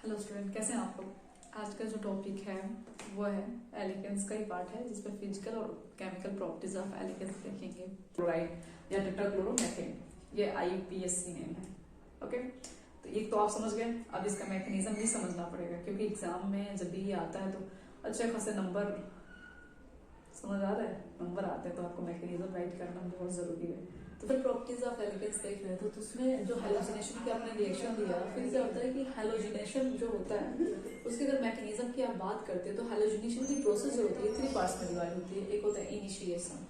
Hello student, कैसे हैं आप लोग। आज का जो टॉपिक है वो है एलिकेन्स का ही पार्ट है, जिसमें फिजिकल और केमिकल प्रॉपर्टीज ऑफ एलिकेन्स देखेंगे। क्लोराइड या टेट्राक्लोरोमेथेन, ये IUPAC नेम है। ओके, तो एक तो आप समझ गए। अब इसका मैकेनिज्म भी समझना पड़ेगा, क्योंकि एग्जाम में जब भी ये आता है तो अच्छे खासे नंबर समझ आ रहा है, नंबर आते हैं, तो आपको मैकेनिज्म राइट करना बहुत जरूरी है। तो फिर प्रॉपर्टीज ऑफ एलिकेन्स देख रहे थे, तो उसमें जो हैलोजिनेशन की आपने रिएक्शन दिया, फिर क्या होता है कि हैलोजिनेशन जो होता है उसके अगर मैकेनिज्म की आप बात करते हैं तो हैलोजिनेशन की प्रोसेस जो होती है 3 पार्ट्स में डिवाइड होती है। एक होता है इनिशिएशन,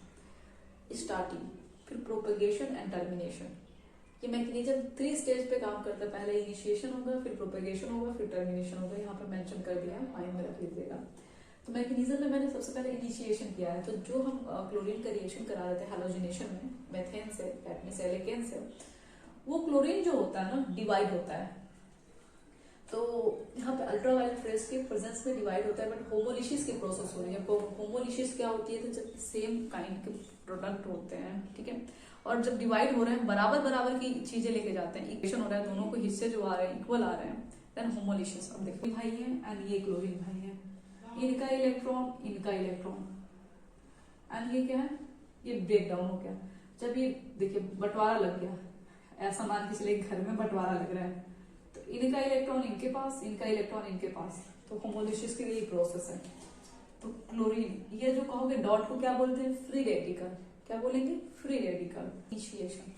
स्टार्टिंग, फिर प्रोपेगेशन एंड टर्मिनेशन। ये मैकेनिज्म 3 स्टेज पे काम करता है। पहले इनिशिएशन होगा, फिर प्रोपेगेशन होगा, फिर टर्मिनेशन होगा। यहाँ पे मेंशन कर दिया है, माइंड में रख लीजिएगा। तो मैकेनिज्म में मैंने सबसे पहले इनिशिएशन किया है। तो जो हम क्लोरीन का रिएक्शन करा रहे थे हैलोजिनेशन में मेथेन से, दैट मींस एलिकेन से, वो क्लोरीन जो होता है ना डिवाइड होता है। तो यहाँ पे अल्ट्रावायलेट रेज के प्रेजेंस में डिवाइड होता है, बट होमोलिसिस की प्रोसेस हो रही है। होमोलिसिस क्या होती है? तो जब सेम काइंड के प्रोडक्ट होते हैं, ठीक है, और जब डिवाइड हो रहे हैं, बराबर बराबर की चीजें लेके जाते हैं, इक्वेशन हो रहा है, दोनों को हिस्से जो आ रहे हैं इक्वल आ रहे हैं, देन होमोलिसिस। अब देखो भाई है एंड ये क्लोरीन भाई है, इनका इलेक्ट्रॉन, इनका इलेक्ट्रॉन, एंड ये क्या है, ये ब्रेक डाउन हो गया। जब ये देखिए बंटवारा लग गया, ऐसा मान के चलिए घर में बंटवारा लग रहा है, तो इनका इलेक्ट्रॉन इनके पास, इनका इलेक्ट्रॉन इनके पास, तो होमोलिसिस की यही प्रोसेस है। तो क्लोरीन, ये जो कहोगे डॉट को क्या बोलते हैं? Free radical. क्या बोलेंगे? Free radical. इनिशिएशन।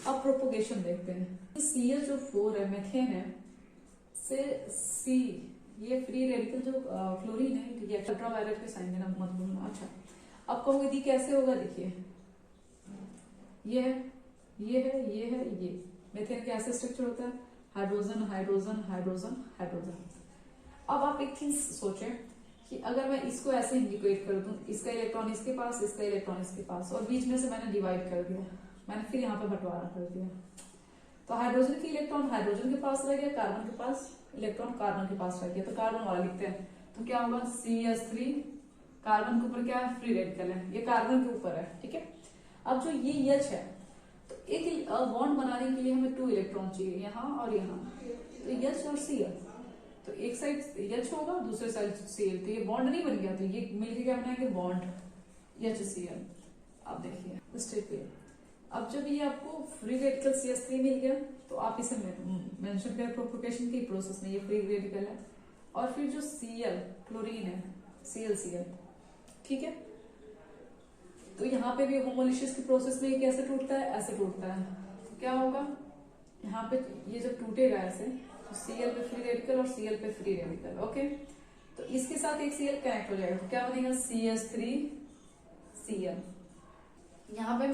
अब प्रोपोगेशन देखते हैं। CH4 है, मेथेन है, से C, ये फ्री रेडिकल जो क्लोरीन है, ठीक है, अल्ट्रावायलेट के साइन देना मत भूलना। अच्छा, अब कहोगे दी कैसे होगा? देखिए ये है, ये है, ये है, ये मेथेन का ऐसे स्ट्रक्चर होता है, हाइड्रोजन हाइड्रोजन हाइड्रोजन हाइड्रोजन। अब आप एक चीज सोचें कि अगर मैं इसको ऐसे इंडिकेट कर दूं, इसका इलेक्ट्रॉन इसके पास, इसका इलेक्ट्रॉन इसके पास, और बीच में से मैंने डिवाइड कर दिया, मैंने फिर यहाँ पे बंटवारा कर दिया, तो हाइड्रोजन की इलेक्ट्रॉन हाइड्रोजन के पास रह गया, कार्बन के पास इलेक्ट्रॉन कार्बन के पास रह गया, तो कार्बन वाला लिखते हैं। तो क्या होगा? CH3, कार्बन के ऊपर क्या है? फ्री रेडिकल है, ये कार्बन के ऊपर है, ठीक है। अब जो ये H है, तो एक बॉन्ड बनाने के लिए हमें 2 इलेक्ट्रॉन चाहिए, यहाँ और यहाँ, तो H और Cl, तो एक साइड H होगा, दूसरे साइड Cl, तो ये बॉन्ड नहीं बन गया, तो ये मिलके क्या बनाएंगे? Bond HCl। अब देखिए स्टेप पे, अब जब ये आपको फ्री रेडिकल CH3 मिल गया, तो आप इसे मेंशन करें प्रोपोगेशन की प्रोसेस में, ये फ्री रेडिकल है, और फिर जो Cl क्लोरीन है, ClCl, ठीक है। तो यहाँ पे भी होमोलिसिस की प्रोसेस में कैसे टूटता है? ऐसे टूटता है। तो क्या होगा यहाँ पे? ये जब टूटेगा ऐसे, तो Cl पे फ्री रेडिकल और Cl पे फ्री रेडिकल, ओके। तो इसके साथ एक Cl कनेक्ट हो जाएगा, तो क्या बनेगा? CH3Cl। यहाँ पे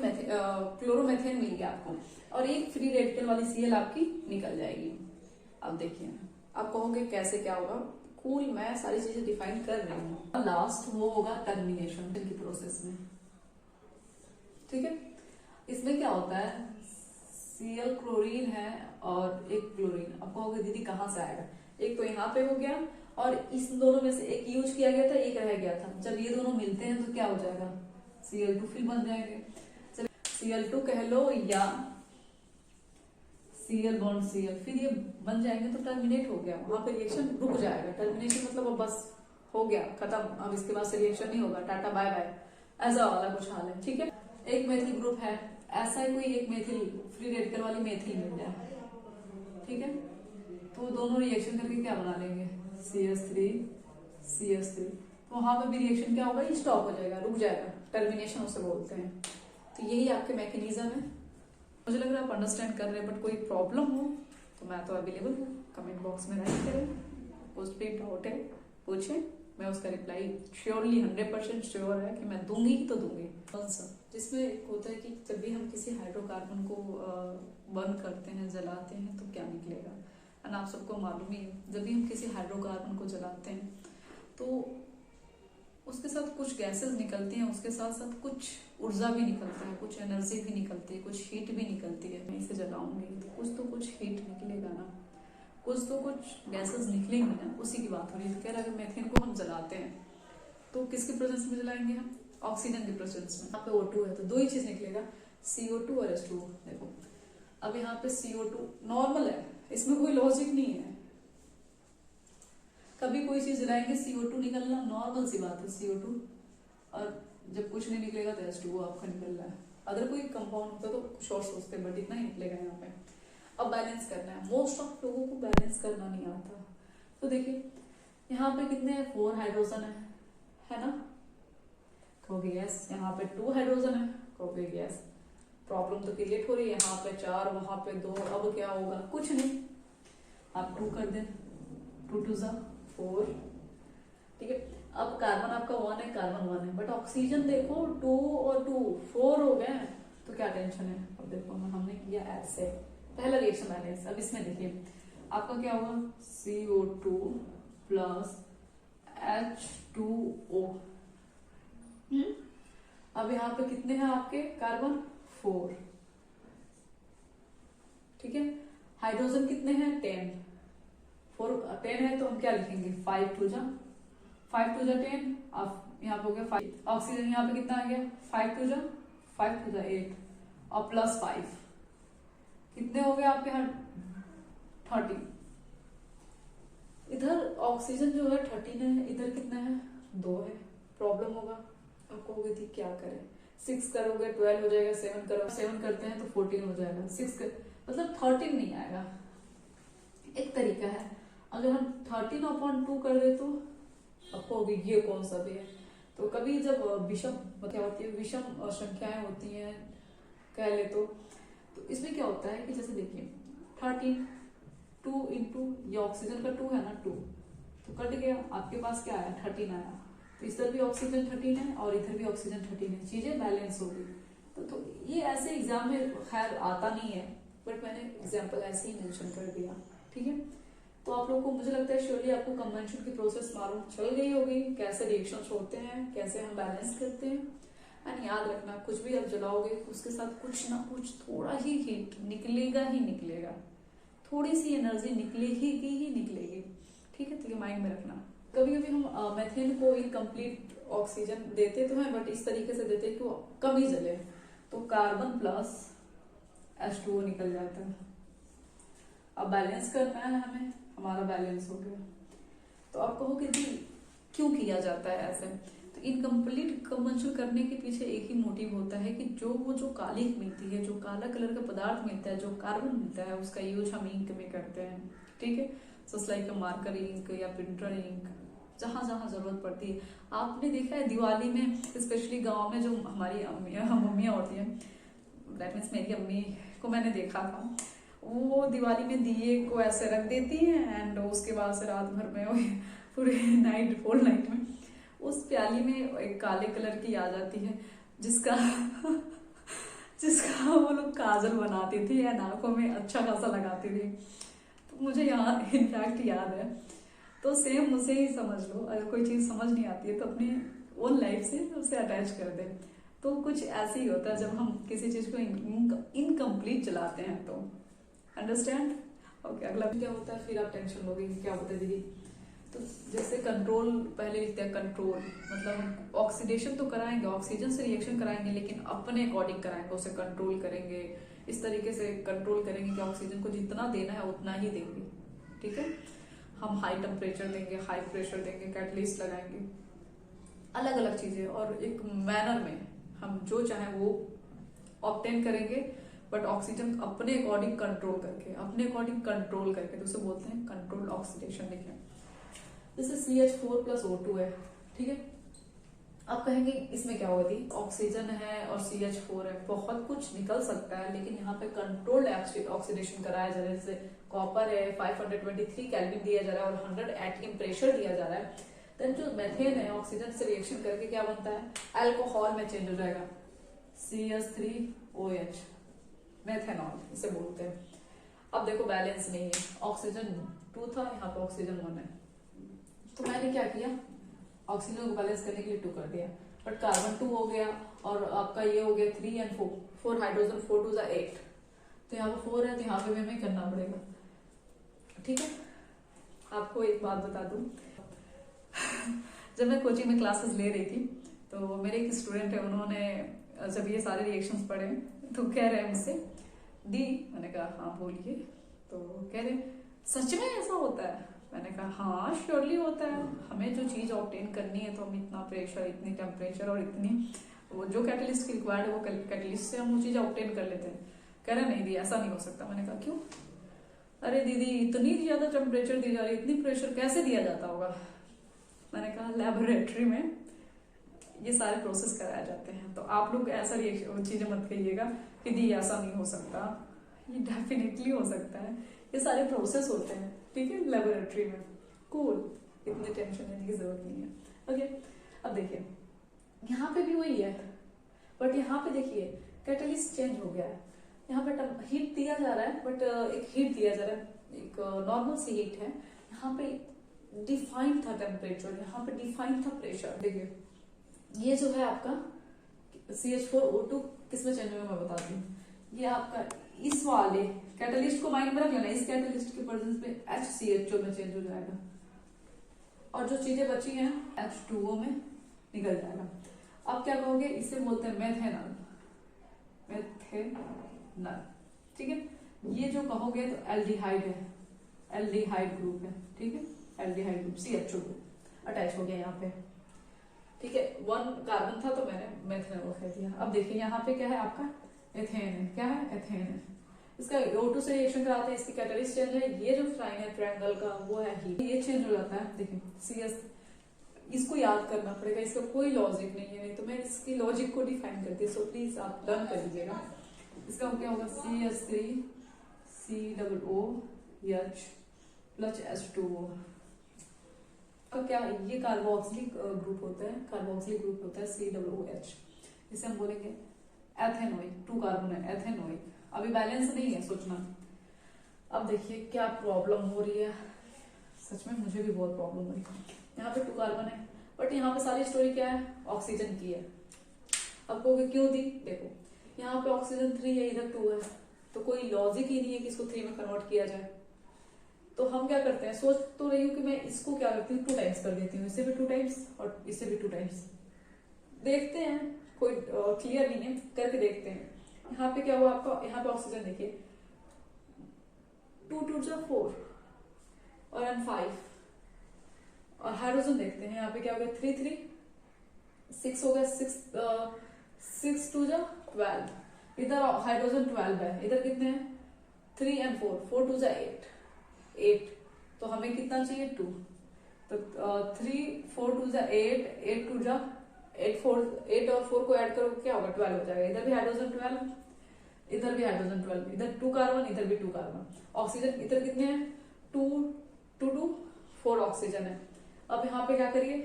क्लोरोमेथेन मिल गया आपको, और एक फ्री रेडिकल वाली Cl आपकी निकल जाएगी। अब देखिए, आप कहोगे कैसे क्या होगा? कूल, मैं सारी चीजें डिफाइन कर रही हूँ। लास्ट वो होगा टर्मिनेशन की प्रोसेस में, ठीक है। इसमें क्या होता है? Cl क्लोरीन है और एक क्लोरीन। अब कहोगे दीदी कहाँ से आएगा? एक तो यहाँ पे हो गया, और इस दोनों में से एक यूज किया गया था, एक रह गया था। जब ये दोनों मिलते हैं तो क्या हो जाएगा? Cl2 फिर बन जाएंगे। Cl2 कह लो या Cl बॉन्ड Cl, फिर ये बन जाएंगे, तो टर्मिनेट हो गया, वहां पे रिएक्शन रुक जाएगा। टर्मिनेशन मतलब अब बस हो गया, खत्म, अब इसके बाद से रिएक्शन नहीं होगा, टाटा बाय बाय, ऐसा वाला कुछ हाल है, ठीक है। एक मेथिल ग्रुप है, ऐसा है कोई एक मेथिल फ्री रेडिकल वाली मेथिल मिल जाए, ठीक है, तो दोनों रिएक्शन करके क्या बना लेंगे? CH3 तो वहां पे भी रिएक्शन क्या होगा? स्टॉप हो जाएगा, रुक जाएगा, टर्मिनेशन उसे बोलते हैं। तो यही आपके मैकेनिज्म है। मुझे लग रहा है आप अंडरस्टैंड कर रहे हैं, बट कोई प्रॉब्लम हो तो मैं तो अवेलेबल हूँ, कमेंट बॉक्स में राइट करें, कुछ भी डाउट है पूछे, मैं उसका रिप्लाई श्योरली 100% श्योर है कि मैं दूंगी तो दूंगी। जिसमें होता है कि जब भी हम किसी हाइड्रोकार्बन को बर्न करते हैं, जलाते हैं, तो क्या निकलेगा, और आप सबको मालूम ही है, जब भी हम किसी हाइड्रोकार्बन को जलाते हैं तो उसके साथ कुछ गैसेस निकलती हैं, उसके साथ साथ कुछ ऊर्जा भी निकलता है, कुछ एनर्जी भी निकलती है, कुछ हीट भी निकलती है। मैं इसे जलाऊंगी तो कुछ हीट निकलेगा ना, कुछ तो कुछ गैसेस निकलेंगी ना, उसी की बात हो रही है। अगर मेथेन को हम जलाते हैं तो किसके प्रेजेंस में जलाएंगे हम? ऑक्सीजन के प्रेजेंस में। यहाँ पे O2 है, तो 2 ही चीज निकलेगा, CO2 और H2। देखो अब यहाँ पे CO2 नॉर्मल है, इसमें कोई लॉजिक नहीं है, कोई चीज जलाएंगे CO2 निकलना नॉर्मल सी बात है, CO2, और जब कुछ नहीं निकलेगा तो H2O आपका निकल रहा है। अगर कोई कंपाउंड होता तो कुछ और सोचते, बट इतना ही निकलेगा यहाँ पे। अब बैलेंस करना है, मोस्ट ऑफ लोगों को बैलेंस करना नहीं आता। तो देखिए यहाँ पे कितने हैं, 4 हाइड्रोजन है ना, कहोगे यस। यहाँ पे 2 हाइड्रोजन है, कहोगे यस। प्रॉब्लम तो क्रिएट हो रही है, यहाँ पे 4 वहां पे 2, अब क्या होगा, कुछ नहीं, आप 2 कर दें, 2 2 जा 4, ठीक है। अब कार्बन आपका 1 है, कार्बन 1 है, बट ऑक्सीजन देखो 2 और 2 4 हो गए, तो क्या टेंशन है। अब देखो हमने किया ऐसे, पहला रिएक्शन बैलेंस। अब इसमें देखिए आपका क्या होगा, CO2 प्लस H2O। अब यहाँ पे कितने हैं आपके कार्बन, 4, ठीक है। हाइड्रोजन कितने हैं, 10, 10 है, तो हम क्या लिखेंगे, 5 2 जा 10। अब यहाँ पे हो गया 5। ऑक्सीजन यहाँ पे कितना आ गया, 5 2 जा 8, और प्लस 5 कितने हो गए आपके यहाँ, 30। इधर ऑक्सीजन जो है 13 है, इधर कितना है, 2 है। प्रॉब्लम होगा, अब कहोगे थी क्या करें, 6 करोगे 12 हो जाएगा, 7 करोगे 7 करते हैं तो 14 हो जाएगा, 6 कर मतलब 13 नहीं आएगा। एक तरीका है, अगर हम 13/2 कर दे तो अब कहोगे ये कौन सा भी है। तो कभी जब विषम क्या होती है, विषम संख्याएं होती हैं कह ले तो इसमें क्या होता है कि जैसे देखिए 13 2 इंटू ये ऑक्सीजन का 2 है ना, 2 तो कट गया, आपके पास क्या आया, 13 आया। तो इधर भी ऑक्सीजन 13 है और इधर भी ऑक्सीजन 13 है, चीजें बैलेंस हो गई। तो ये ऐसे एग्जाम में खैर आता नहीं है, बट मैंने एग्जाम्पल ऐसे ही मेंशन कर दिया, ठीक है। तो आप लोगों को, मुझे लगता है श्योरली आपको कन्वेंशन की प्रोसेस मालूम चल गई होगी, कैसे रिएक्शंस होते हैं, कैसे हम बैलेंस करते हैं। एंड याद रखना, कुछ भी आप जलाओगे उसके साथ कुछ ना कुछ थोड़ा ही हीट निकलेगा ही निकलेगा, थोड़ी सी एनर्जी निकलेगी ही निकलेगी, ठीक है। तो ये माइंड में रखना। कभी कभी हम मेथेन को इनकम्प्लीट ऑक्सीजन देते तो हैं, बट इस तरीके से देते कि वो कम ही जले, तो कार्बन प्लस H2O निकल जाता है। अब बैलेंस करना है हमें, हमारा बैलेंस हो गया। तो आप कहोगे जी क्यों किया जाता है ऐसे, तो इनकम्प्लीट कंबंशन करने के पीछे एक ही मोटिव होता है कि जो कालिख मिलती है, जो काला कलर का पदार्थ मिलता है, जो कार्बन मिलता है, उसका यूज हम इंक में करते हैं, ठीक है। जस्ट लाइक मार्कर इंक या प्रिंटर इंक, जहां जहां जरूरत पड़ती है। आपने देखा है दिवाली में, स्पेशली गांव में जो हमारी मम्मियाँ होती हैं, दैट मीन्स मेरी अम्मी को मैंने देखा था, वो दिवाली में दिए को ऐसे रख देती हैं एंड उसके बाद से रात भर में पूरे नाइट होल नाइट में उस प्याली में एक काले कलर की आ जाती है, जिसका वो लोग काजल बनाती थी या आंखों में अच्छा खासा लगाती थी। तो मुझे यहाँ इनफैक्ट याद है। तो सेम मुझे ही समझ लो, अगर कोई चीज समझ नहीं आती है तो अपने ओन लाइफ से उसे अटैच कर दे। तो कुछ ऐसे ही होता है जब हम किसी चीज को इनकम्प्लीट चलाते हैं, तो अंडरस्टैंड। ओके, अगला क्या होता है, फिर आप टेंशन लोगे क्या होता है दीदी। तो जैसे कंट्रोल पहले लिखते हैं, कंट्रोल मतलब ऑक्सीडेशन तो कराएंगे, ऑक्सीजन से रिएक्शन कराएंगे, लेकिन अपने अकॉर्डिंग कराएंगे, उसे कंट्रोल करेंगे, इस तरीके से कंट्रोल करेंगे कि ऑक्सीजन को जितना देना है उतना ही देंगे, ठीक है। हम हाई टेम्परेचर देंगे, हाई प्रेशर देंगे, कैटलिस्ट लगाएंगे, अलग अलग चीजें, और एक मैनर में हम जो चाहे वो ऑब्टेन करेंगे, बट ऑक्सीजन अपने अकॉर्डिंग कंट्रोल करके, तो उसे बोलते हैं कंट्रोल ऑक्सीडेशन। देखिए जैसे CH4 प्लस O2 है, ठीक है। आप कहेंगे इसमें क्या होगा दी, ऑक्सीजन है और CH4 है, बहुत कुछ निकल सकता है, लेकिन यहाँ पे कंट्रोल्ड ऑक्सीडेशन कराया जा रहा है। जैसे कॉपर है, 523 केल्विन दिया जा रहा है और 100 एटम प्रेशर दिया जा रहा है। देन जो मेथेन है, ऑक्सीजन से रिएक्शन करके क्या बनता है, अल्कोहल में चेंज हो जाएगा, CH3OH, मेथेनॉल इसे बोलते हैं। अब देखो बैलेंस नहीं है, ऑक्सीजन 2 था, यहाँ पे ऑक्सीजन 1 है, तो मैंने क्या किया, ऑक्सीजन को बैलेंस करने के लिए 2 कर दिया, बट कार्बन 2 हो गया और आपका ये हो गया 3 and 4 हाइड्रोजन, 4 2 8, तो यहाँ पे 4 है, तो यहाँ पे भी हमें करना पड़ेगा, ठीक है। आपको एक बात बता दूं, जब मैं कोचिंग में क्लासेस ले रही थी तो मेरे एक स्टूडेंट है, उन्होंने जब ये सारे रिएक्शंस पढ़े तो कह रहे हैं मुझसे, दी, मैंने कहा हाँ बोलिए, तो कह रहे सच में ऐसा होता है। मैंने कहा हाँ श्योरली होता है, हमें जो चीज़ ऑब्टेन करनी है तो हम इतना प्रेशर, इतनी टेम्परेचर और इतनी वो जो कैटलिस्ट की रिक्वायर्ड है वो कैटलिस्ट से हम वो चीज़ ऑब्टेन कर लेते हैं। कह रहे नहीं दी ऐसा नहीं हो सकता। मैंने कहा क्यों? अरे दीदी इतनी ज़्यादा टेम्परेचर दी जा रही है, इतनी प्रेशर कैसे दिया जाता होगा? मैंने कहा लेबोरेटरी में ये सारे प्रोसेस कराए जाते हैं, तो आप लोग ऐसा चीज़ें मत कहिएगा कि दी ऐसा नहीं हो सकता, ये डेफिनेटली हो सकता है, ये सारे प्रोसेस होते हैं, ठीक है, लेबोरेटरी में। कूल, इतनी टेंशन लेने की जरूरत नहीं है। ओके, अब देखिए यहाँ पे भी वही है, बट यहाँ पे देखिए कैटलिस्ट चेंज हो गया है। यहाँ पे हीट दिया जा रहा है, बट एक हीट दिया जा रहा है, एक नॉर्मल सी हीट है। यहाँ पे डिफाइंड था टेम्परेचर, यहाँ पे डिफाइंड था प्रेशर। देखिए ये जो है आपका CH4O2 किसमें चेंज हुआ मैं बताती हूँ। ये आपका इस वाले कैटलिस्ट को माइंड में रख लेना, इस कैटलिस्ट के प्रेजेंस में HCHO में चेंज हो जाएगा और जो चीजें बची हैं H2O में निकल जाएगा। अब क्या कहोगे, इसे बोलते हैं मेथेनॉल, मेथेनॉल, ठीक है। ये जो कहोगे तो एल्डिहाइड है, एल्डिहाइड ग्रुप है, ठीक है, aldehyde group CHO group attach हो गया यहाँ पे, ठीक है। 1 कार्बन था तो मैंने मेथेनॉल कह दिया। अब देखिए यहाँ पे क्या है आपका एथेन है, क्या है एथेन है, इसका O2 से रिएक्शन कराते हैं, इसकी कैटलिस्ट चेंज है। ये जो साइन है ट्रायंगल का वो है हीट, ये चेंज हो जाता है। देखिए CS, इसको याद करना पड़ेगा, इसका कोई लॉजिक नहीं है, नहीं तो मैं इसकी लॉजिक को डिफाइन करती हूँ, सो प्लीज आप लर्न कर लीजिएगा। इसका क्या होगा CH3 COOH प्लस H2O का क्या, ये कार्बोक्सिलिक ग्रुप होता है, कार्बोक्सिलिक ग्रुप होता है COOH, इसे हम बोलेंगे एथेनोइक, 2 कार्बन है एथेनोइक। अभी बैलेंस नहीं है सोचना। अब देखिए क्या प्रॉब्लम हो रही है, सच में मुझे भी बहुत प्रॉब्लम हो रही है। यहाँ पे 2 कार्बन है, बट यहाँ पे सारी स्टोरी क्या है, ऑक्सीजन की है। अब कहोगे क्यों दी, देखो यहाँ पे ऑक्सीजन 3 है, इधर 2 है, तो कोई लॉजिक ही नहीं है कि इसको 3 में कन्वर्ट किया जाए। तो हम क्या करते हैं, सोच तो रही हूँ कि मैं इसको क्या करती हूँ 2 टाइम्स कर देती हूँ, इसे भी 2 टाइम्स और इसे भी 2 टाइम्स। देखते हैं, कोई क्लियर नहीं है, करके देखते हैं। यहाँ पे क्या हुआ आपका, यहाँ पे ऑक्सीजन देखिए 2 2 4 और M5, और हाइड्रोजन देखते हैं यहाँ पे क्या हो गया 3 3 6 हो गया, 6 2 12, इधर हाइड्रोजन 12 है, इधर कितने हैं 3 and 4, 4 2 8, तो हमें कितना चाहिए 2, तो 3 4 2 8, 8 2 8 4, 8 और 4 को ऐड करो क्या होगा 12 हो जाएगा। इधर भी हाइड्रोजन 12, इधर भी हाइड्रोजन 12, इधर 2 कार्बन, इधर भी 2 कार्बन। ऑक्सीजन इधर कितने हैं 2 2 2 4 ऑक्सीजन है। अब यहाँ पे क्या करिए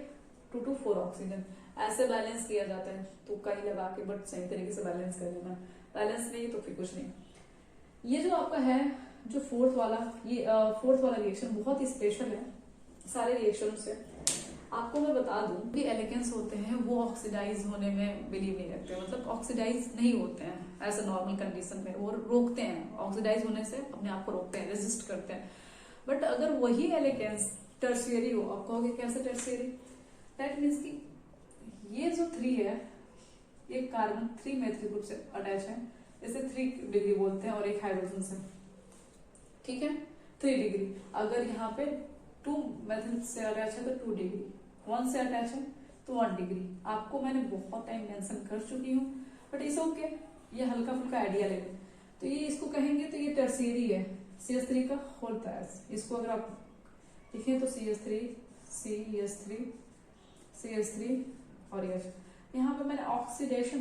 2 2 4 ऑक्सीजन, ऐसे बैलेंस किया जाता है, तो कहीं लगा के बट सही तरीके से बैलेंस कर लेना, बैलेंस नहीं तो फिर कुछ नहीं। ये जो आपका है जो फोर्थ वाला, ये फोर्थ वाला रिएक्शन बहुत ही स्पेशल है सारे रिएक्शनों से। आपको मैं बता दूं कि एलिकेंस होते हैं वो ऑक्सीडाइज होने में बिलीव नहीं रखते, मतलब ऑक्सीडाइज नहीं होते हैं ऐसे नॉर्मल कंडीशन में, वो रोकते हैं, ऑक्सीडाइज होने से अपने आप को रोकते हैं, रेजिस्ट करते हैं। बट अगर वही एलिकेंस टर्शियरी हो, आप कहोगे कैसे टर्शियरी, दैट मीन्स कि ये जो 3 है ये कार्बन 3 मेथिल ग्रुप से अटैच है, इसे 3 डिग्री बोलते हैं, और एक हाइड्रोजन से, ठीक है 3 डिग्री। अगर यहाँ पे 2 मेथिल से अटैच है तो 2 डिग्री, 1 से अटैच है तो 1 डिग्री। आपको मैंने बहुत टाइम मेंशन कर चुकी हूँ, बट इस ओके, ये हल्का फुल्का आइडिया ले लें। तो ये इसको कहेंगे तो ये टर्शियरी है, CH3 का होता है। इसको अगर आप लिखें तो CH3 CH3 और H, यहाँ पे मैंने ऑक्सीडेशन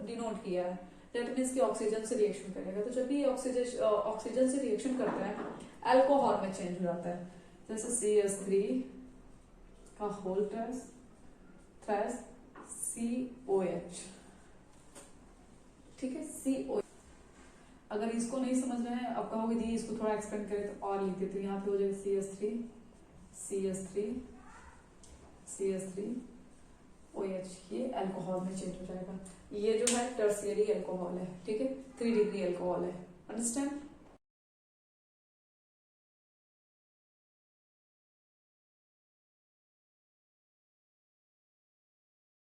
डिनोट किया है, दैट मीन्स कि ऑक्सीजन से रिएक्शन करेगा। तो जब भी ऑक्सीजन से रिएक्शन करता है अल्कोहल में चेंज हो जाता है, जैसे CH3 का होल ट्रेस COH, ठीक है CO। अगर इसको नहीं समझ रहे हैं, अब कहोगे दी इसको थोड़ा एक्सपेंड करें तो और लिखते, तो यहाँ पे हो जाएगा CH3 OH, ये अल्कोहल में चेंज हो जाएगा। ये जो है टर्शियरी अल्कोहल है, ठीक है 3 डिग्री अल्कोहल है, अंडरस्टैंड।